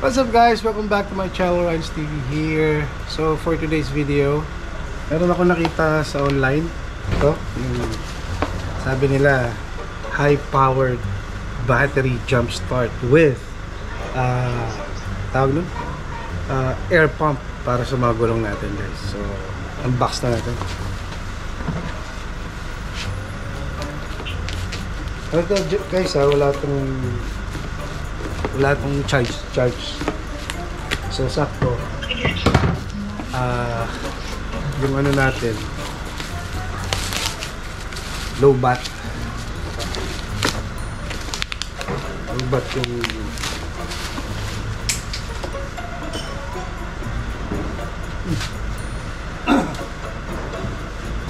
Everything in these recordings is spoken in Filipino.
What's up guys? Welcome back to my channel, Ryan's TV here. So for today's video, meron ako nakita sa online. Ito, yung sabi nila high-powered battery jump start with tawag nun? Air pump para sa mga gulong natin guys. So unbox na natin. Ito guys wala tong charge. So sakto yung ano natin low bat yung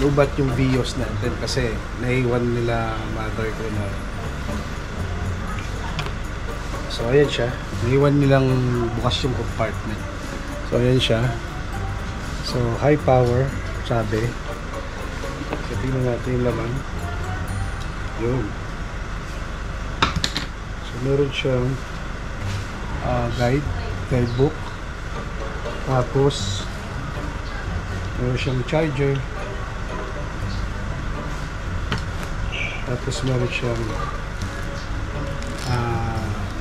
low bat yung Vios natin kasi naiwan nila mother ko na. So ayan siya, naiwan nilang bukas yung compartment. So ayan siya. So high power sabi. So tingnan natin yung laman. Yun. So meron siyang guidebook. Tapos meron siyang charger. Tapos meron siyang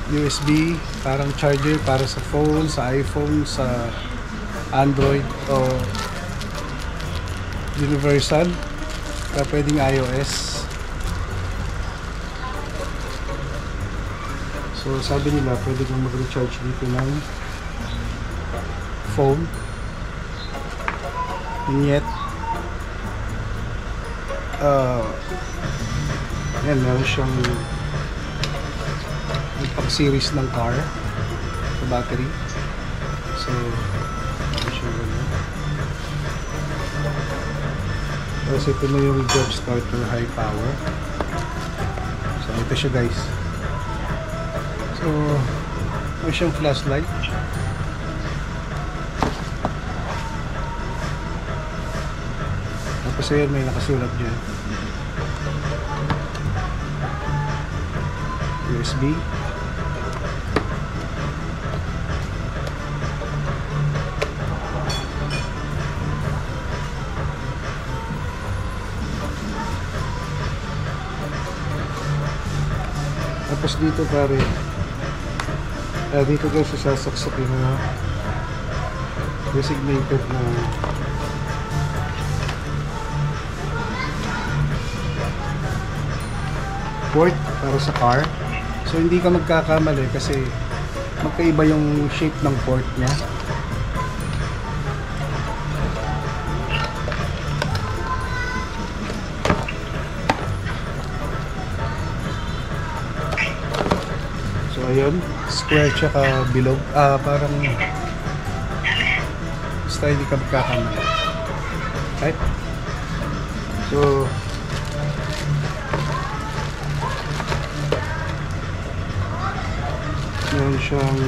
USB, parang charger para sa phone, sa iPhone, sa Android o universal, kaya pwedeng iOS. So sabi nila pwede kang mag-recharge dito ng phone, and yet yan, meron siyang pang series ng car sa battery. So tapos ito na yung jump starter high power. So ito siya guys. So may siyang flashlight. Tapos ayan, may nakasulat dyan USB. Tapos dito pare, dito guys sasaksak yung mga designated na port para sa car. So hindi ka magkakamali kasi magkaiba yung shape ng port niya. So ayun, square tsaka bilog. Parang basta hindi ka magkakamali. Right? So meron siyang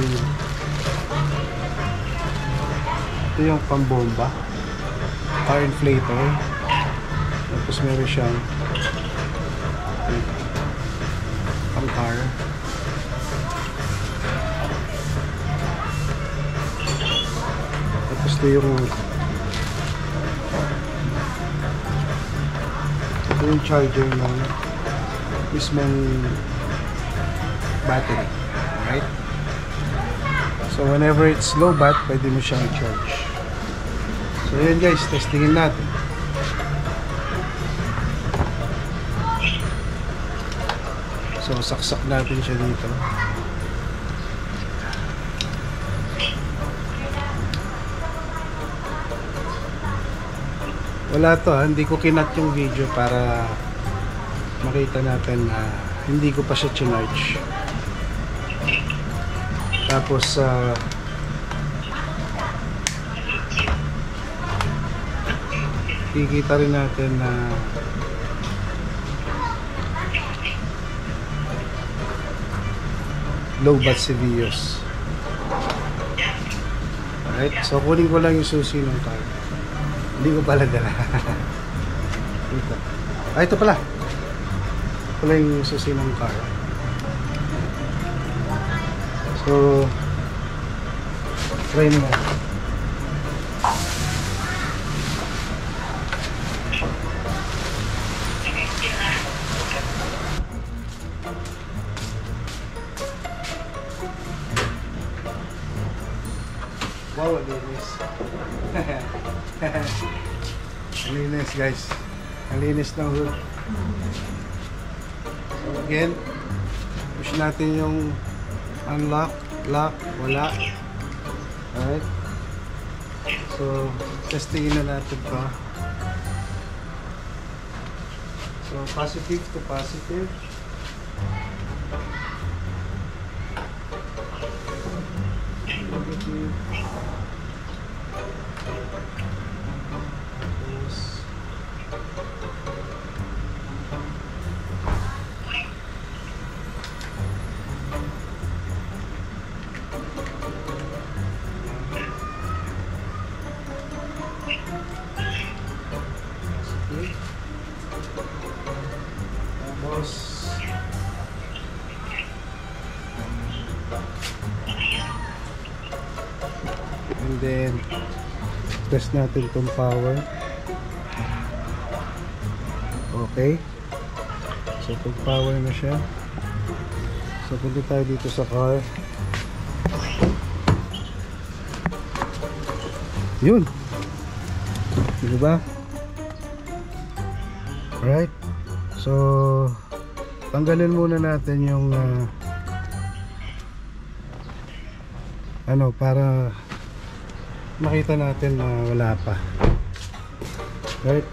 ito yung pambomba, car inflator. Tapos meron siyang pang car. Tapos ito yung charger ng mismong battery. Right? So whenever it's low bat, pwede mo siyang i-charge. So yun guys, testingin natin. So saksak natin siya dito. Wala to hindi ko kinat yung video para makita natin na hindi ko pa siya charge. Tapos kikita rin natin na low bat si Vios. Alright, so kunin ko lang yung susi ng car. Hindi ko pala dala. Ito. Ito pala. Ito pala yung susi ng car. So Try mo na. Wow, linis. Linis guys. Linis ng hood. So again, push natin yung unlock, lock, wala. Alright. So, testingin na natin to. So, positive to positive. Negative. Tapos and then test natin itong power. Okay, so pag power na siya, so punta tayo dito sa car. Yun, diba? Alright, so tanggalin muna natin yung ano, para makita natin na wala pa. Right,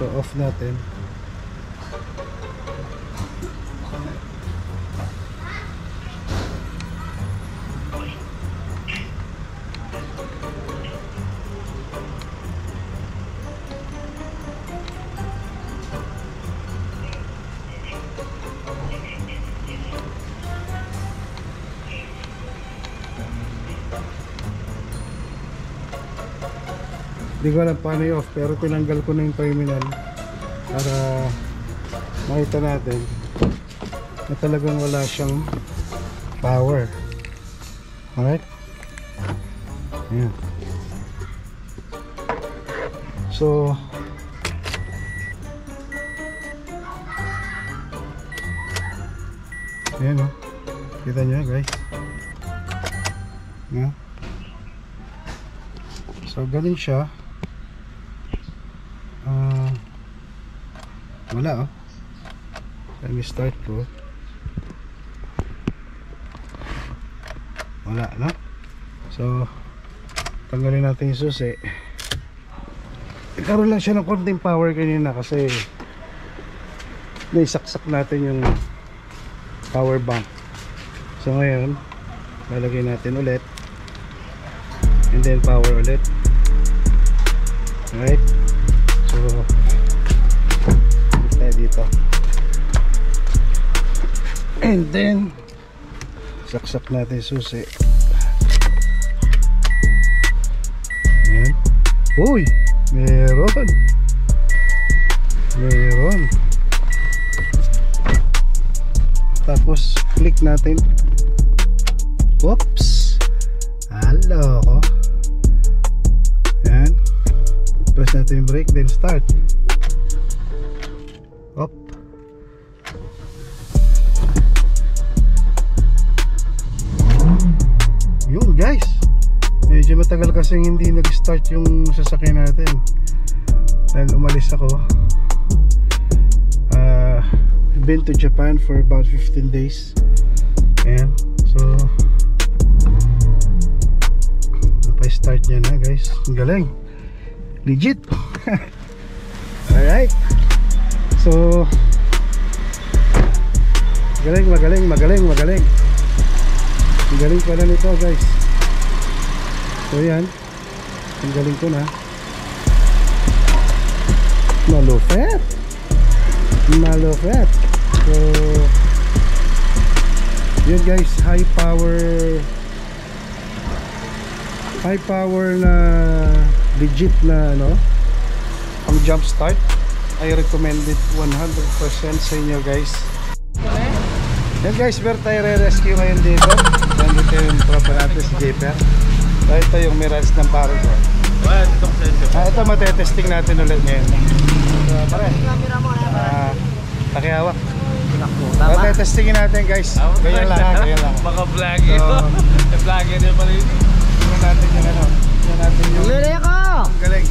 so off natin. Hindi ko alam paano i-off, pero tinanggal ko na yung terminal para makita natin na talagang wala siyang power. Alright, ayan. So ayan o, kita nyo guys, ayan. So ganun siya. Wala oh. Let me start ko. Wala, no? So tanggalin natin yung susi. Nagkaroon lang siya ng konting power kanina kasi naisaksak natin yung power bank. So ngayon lalagay natin ulit and then power ulit. Alright, so dito and then saksak natin susi. Ayan. Uy, meron tapos click natin. Whoops, hello ko. Ayan, press natin yung brake then start. Up. Yun guys, medyo matagal kasi hindi nag-start yung sasakyan natin dahil umalis ako. I've been to Japan for about 15 days. Ayan, so napa-start niya na guys. Ang galing, legit. Alright, so magaling. Ang galing pala nito guys. So yan, ang galing ko na. Malupet. So yun guys, high power na legit na ano, ang jump start. I recommend it 100% sa inyo guys. Yan guys, meron tayo re-rescue ngayon dito. Nandito yung tropa natin si Jeper. So ito yung mirage ng Paragon. Ito matetesting natin ulit ngayon. So pare, takihawak. Matetestingin natin guys. Ganyan lang ha, ganyan lang. Baka vlogger. Vlogger yun pala yun. Tingnan natin yung ano. Tingnan natin yung... Lili ako! Galing.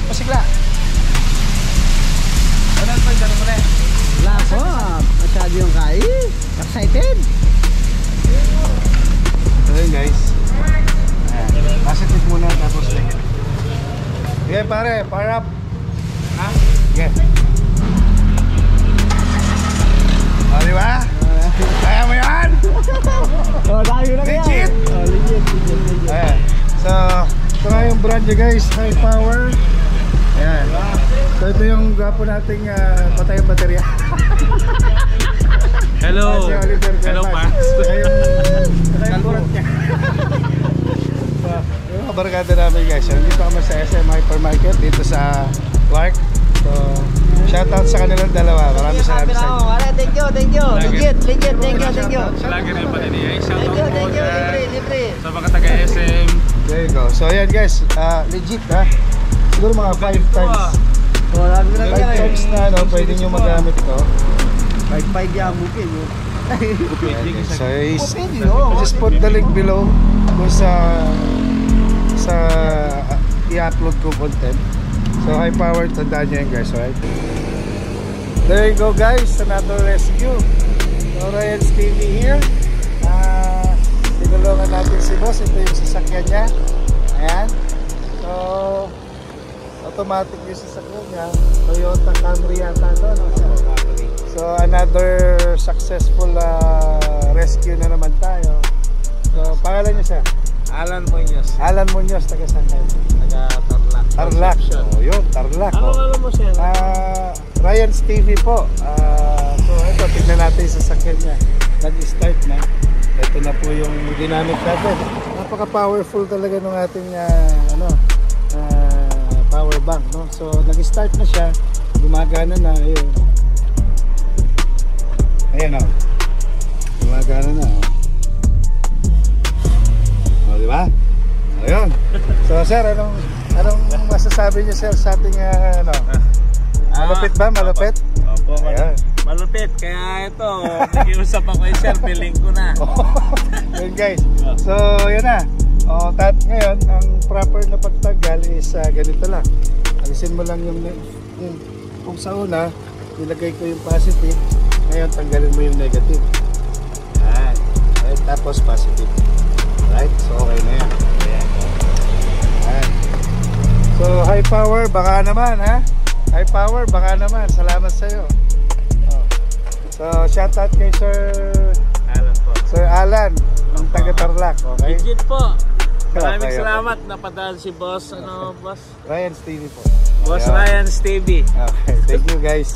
Pasigla. Ano pa yung mo na eh? Wala po. Masyado yung kain. Excited. So yun guys. Positive muna tapos negative. Okay pare, power up. Ha? Okay. O diba? Kaya mo yan? Oh, tayo na kaya. Legit! Oh, legit. Ayan. So, ito nga yung brand niya guys, high power. Ayan. So ito yung gwapo nating patayang baterya. Hello. Si Oliver Hello, Gamas. Pax. Yung burat niya. So, yung mga barkada namin guys. Dito kami sa SM Hypermarket dito sa Clark. So, shoutout sa kanilang dalawa. Maraming salamat sa inyo. Thank you. Legit. Thank you. Vlogger yun pala niya. Shout out po Thank you. dyan Libre. sa mga taga-SM. There you go. So ayan guys, legit ha. Siguro mga 5 times. Oh, lagi na 5 kaya. times na ano, pwede nyo magamit to. 5 yan mungkin. Ayan, guys. So Pwede, no? just put the link below kung sa i-upload ko content. So high power, tandaan nyo yan guys, right? There you go guys, another rescue. So Ryan's TV here. Tinulungan natin si boss. Ito yung sasakyan niya. Ayan. So automatic yung sasakyan niya. Toyota Camry yata ito, no? So another successful rescue na naman tayo. So pangalan niyo siya? Alan Muñoz. Alan Muñoz, taga saan kayo? Taga Tarlac. Tarlac. Oh, yun, Tarlac. Ano mo siya? Ryan's TV po. So ito, tignan natin yung sasakyan niya. Nag-start na. Ito na po yung dynamic natin. Napaka-powerful talaga ng ating power bank, no? So nag-start na siya, gumagana na, ayun. Ayan oh. Gumagana na oh. Oh, di ba? Ayun. So sir, anong masasabi niyo sir sa ating malupit ba? Malupit? Opo, Ayan. malupit. Kaya ito, nag-iusap ako yung sir, billing ko na. Yun guys. So, yan na. Ngayon, ang proper na pagtagal is ganito lang. Alisin mo lang yung kung sa una, nilagay ko yung positive. Ngayon, tanggalin mo yung negative. Ayan. Ayan, tapos positive. Right? So, okay na yan. Ayan. So, high power, baka naman ha? High power, baka naman. Salamat sa'yo. So, shoutout kay Sir Alan po. Sir Alan ng taga Tarlac, okay? Legit po. Maraming Okay. salamat. Napadaan si boss. Boss? Ryan's TV po. Boss Ayan. Ryan's TV. Okay, thank you guys.